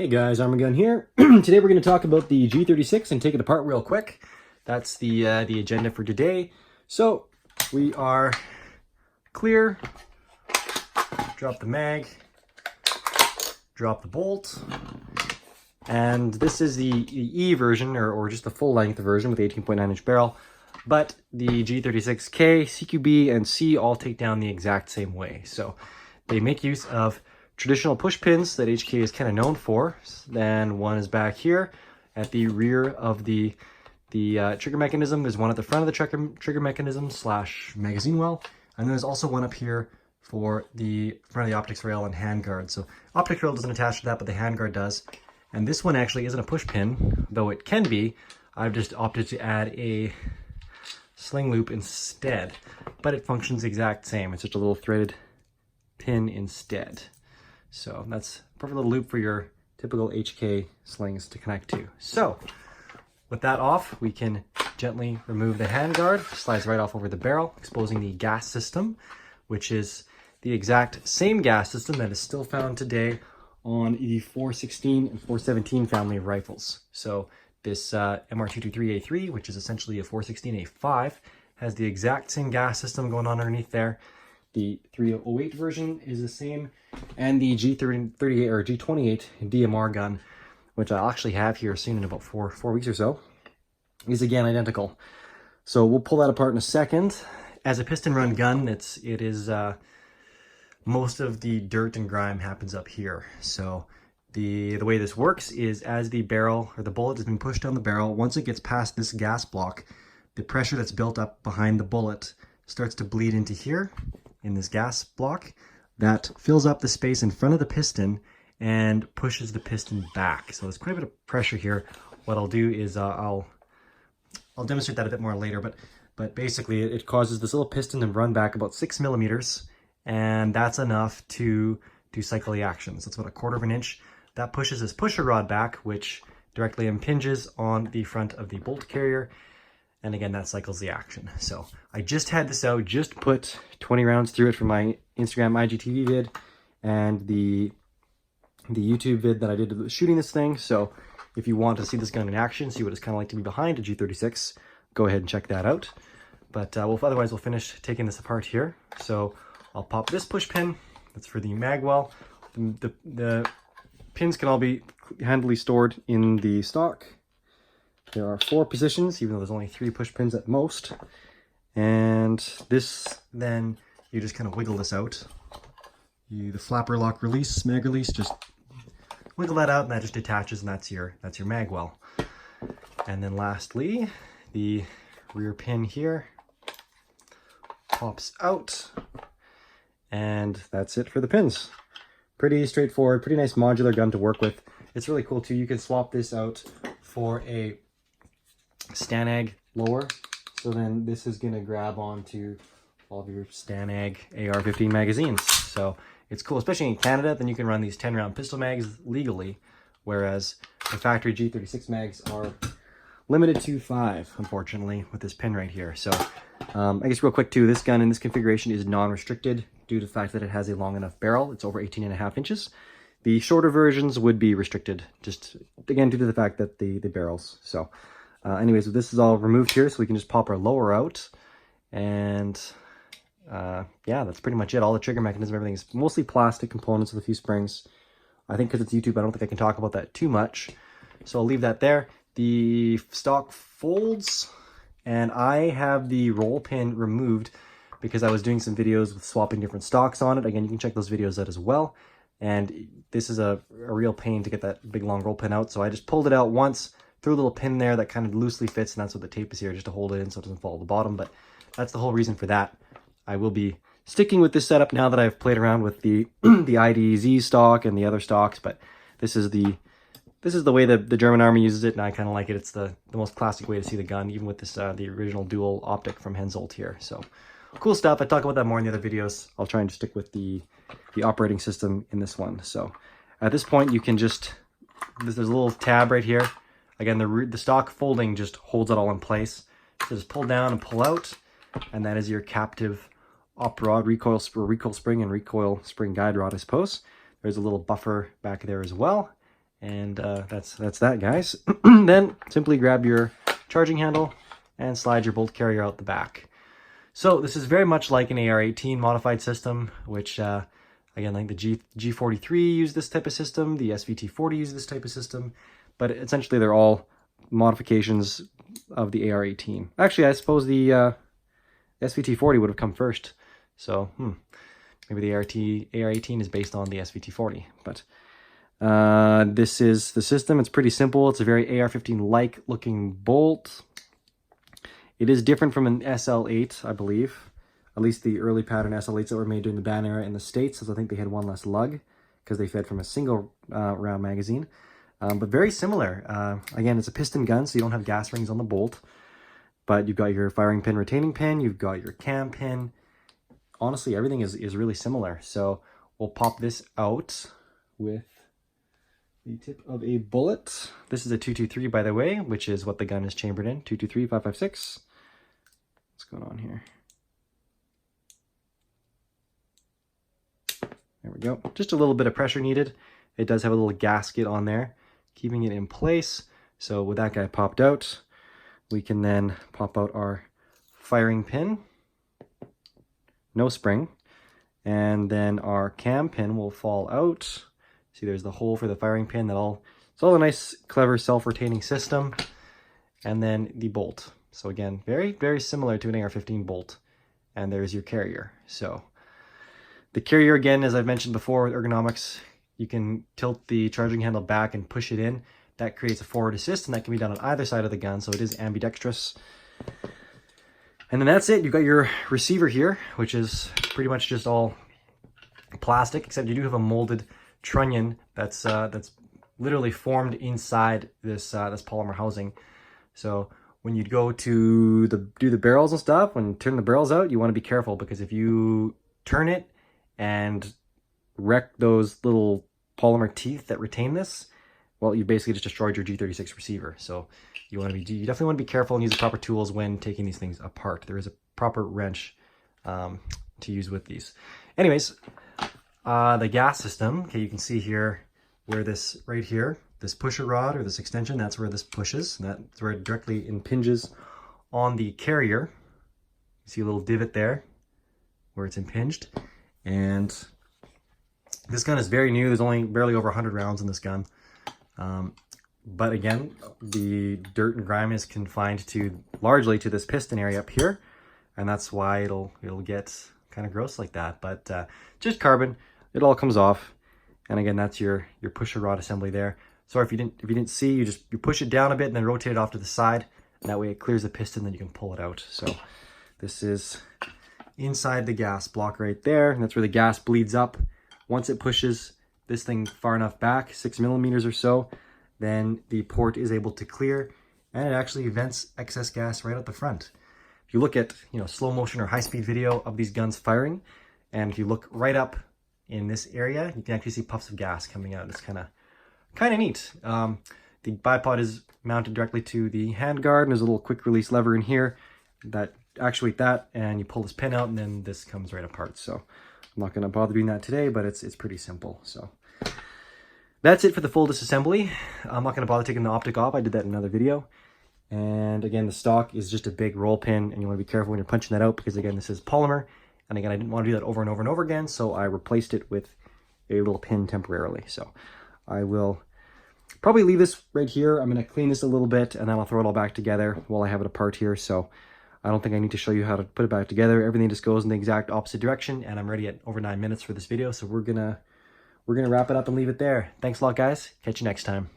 Hey guys, Arm&Gun here. Today we're going to talk about the G36 and take it apart real quick. That's the agenda for today. So we are clear. Drop the mag. Drop the bolt. And this is the E version, or just the full length version with 18.9-inch barrel. But the G36K, CQB, and C all take down the exact same way. So they make use of traditional push pins that HK is kind of known for. Then one is back here at the rear of the trigger mechanism. There's one at the front of the trigger mechanism / magazine well. And there's also one up here for the front of the optics rail and handguard. So optics rail doesn't attach to that, but the handguard does. And this one actually isn't a push pin, though it can be. I've just opted to add a sling loop instead, but it functions the exact same. It's just a little threaded pin instead. So that's a perfect little loop for your typical HK slings to connect to. So with that off, we can gently remove the handguard. Slides right off over the barrel, exposing the gas system, which is the exact same gas system that is still found today on the 416 and 417 family of rifles. So this MR223A3, which is essentially a 416A5, has the exact same gas system going on underneath there. The 308 version is the same, and the G38 or G28 DMR gun, which I'll actually have here soon in about four weeks or so, is again identical. So we'll pull that apart in a second. As a piston run gun, it is most of the dirt and grime happens up here. So the way this works is as the barrel or the bullet has been pushed down the barrel, once it gets past this gas block, the pressure that's built up behind the bullet starts to bleed into here in this gas block that fills up the space in front of the piston and pushes the piston back. So there's quite a bit of pressure here. What I'll do is I'll demonstrate that a bit more later, but basically it causes this little piston to run back about 6 millimeters, and that's enough to cycle the action. So it's about 1/4 of an inch. That pushes this pusher rod back, which directly impinges on the front of the bolt carrier. And again, that cycles the action. So I just had this out, just put 20 rounds through it for my Instagram IGTV vid and the YouTube vid that I did shooting this thing. So if you want to see this gun in action, see what it's kind of like to be behind a G36, go ahead and check that out. But otherwise we'll finish taking this apart here. So I'll pop this push pin. That's for the mag well. The pins can all be handily stored in the stock. There are 4 positions, even though there's only 3 push pins at most. And this, then you just kind of wiggle this out. The flapper lock release, mag release, just wiggle that out and that just detaches, and that's your mag well. And then lastly, the rear pin here pops out, and that's it for the pins. Pretty straightforward, pretty nice modular gun to work with. It's really cool too. You can swap this out for a Stanag lower, so then this is going to grab onto all of your Stanag AR-15 magazines. So it's cool, especially in Canada. Then you can run these 10-round pistol mags legally, whereas the factory G36 mags are limited to 5, unfortunately, with this pin right here. So I guess real quick too, this gun in this configuration is non-restricted due to the fact that it has a long enough barrel. It's over 18.5 inches. The shorter versions would be restricted, just again due to the fact that the barrels. So anyways, this is all removed here, so we can just pop our lower out. And yeah, that's pretty much it. All the trigger mechanism, everything is mostly plastic components with a few springs. I think because it's YouTube, I don't think I can talk about that too much. So I'll leave that there. The stock folds, and I have the roll pin removed because I was doing some videos with swapping different stocks on it. Again, you can check those videos out as well. And this is a real pain to get that big long roll pin out. So I just pulled it out once, threw a little pin there that kind of loosely fits, and that's what the tape is here, just to hold it in so it doesn't fall to the bottom. But that's the whole reason for that. I will be sticking with this setup now that I've played around with the the IDZ stock and the other stocks. But this is the way the German Army uses it, and I kind of like it. It's the most classic way to see the gun, even with this the original dual optic from Hensoldt here. So cool stuff. I talk about that more in the other videos. I'll try and stick with the operating system in this one. So at this point, you can just, there's a little tab right here. Again, the stock folding just holds it all in place. So just pull down and pull out, and that is your captive op rod, recoil spring and recoil spring guide rod, I suppose. There's a little buffer back there as well. And that's that, guys. Then simply grab your charging handle and slide your bolt carrier out the back. So this is very much like an AR-18 modified system, which again, like the G43 used this type of system, the SVT-40 used this type of system, but essentially they're all modifications of the AR-18. Actually, I suppose the SVT-40 would have come first. So maybe the AR-18 is based on the SVT-40, but this is the system. It's pretty simple. It's a very AR-15-like looking bolt. It is different from an SL8, I believe. At least the early pattern SL8s that were made during the ban era in the States, as I think they had one less lug because they fed from a single round magazine. But very similar. Again, it's a piston gun, so you don't have gas rings on the bolt. But you've got your firing pin, retaining pin, you've got your cam pin. Honestly, everything is really similar. So we'll pop this out with the tip of a bullet. This is a 223, by the way, which is what the gun is chambered in. 223, 5.56. What's going on here? There we go. Just a little bit of pressure needed. It does have a little gasket on there, keeping it in place. So with that guy popped out, we can then pop out our firing pin. No spring. And then our cam pin will fall out. See, there's the hole for the firing pin. It's all a nice, clever, self-retaining system. And then the bolt. So again, very, very similar to an AR-15 bolt. And there's your carrier. So the carrier, again, as I've mentioned before with ergonomics, you can tilt the charging handle back and push it in. That creates a forward assist, and that can be done on either side of the gun, so it is ambidextrous. And then that's it. You've got your receiver here, which is pretty much just all plastic, except you do have a molded trunnion that's literally formed inside this this polymer housing. So when you go to do the barrels and stuff, when you turn the barrels out, you want to be careful, because if you turn it and wreck those little polymer teeth that retain this, well, you basically just destroyed your G36 receiver. So you definitely want to be careful and use the proper tools when taking these things apart. There is a proper wrench to use with these. Anyways, the gas system, okay, you can see here where this right here, this pusher rod or this extension, that's where this pushes. That's where it directly impinges on the carrier. You see a little divot there where it's impinged. And this gun is very new. There's only barely over 100 rounds in this gun. But again, the dirt and grime is confined largely to this piston area up here, and that's why it'll get kind of gross like that. But just carbon, it all comes off. And again, that's your pusher rod assembly there. So if you didn't see, you push it down a bit and then rotate it off to the side, and that way it clears the piston, then you can pull it out. So this is inside the gas block right there, and that's where the gas bleeds up. Once it pushes this thing far enough back, 6 millimeters or so, then the port is able to clear, and it actually vents excess gas right out the front. If you look at slow motion or high speed video of these guns firing, and if you look right up in this area, you can actually see puffs of gas coming out. It's kind of neat. The bipod is mounted directly to the handguard, and there's a little quick release lever in here that actuate that, and you pull this pin out, and then this comes right apart. So I'm not going to bother doing that today, but it's pretty simple. So that's it for the full disassembly. I'm not going to bother taking the optic off. I did that in another video. And again, the stock is just a big roll pin, and you want to be careful when you're punching that out, because again, this is polymer. And again, I didn't want to do that over and over and over again, so I replaced it with a little pin temporarily. So I will probably leave this right here. I'm going to clean this a little bit, and then I'll throw it all back together while I have it apart here. So I don't think I need to show you how to put it back together. Everything just goes in the exact opposite direction, and I'm already at over 9 minutes for this video. So we're gonna wrap it up and leave it there. Thanks a lot, guys. Catch you next time.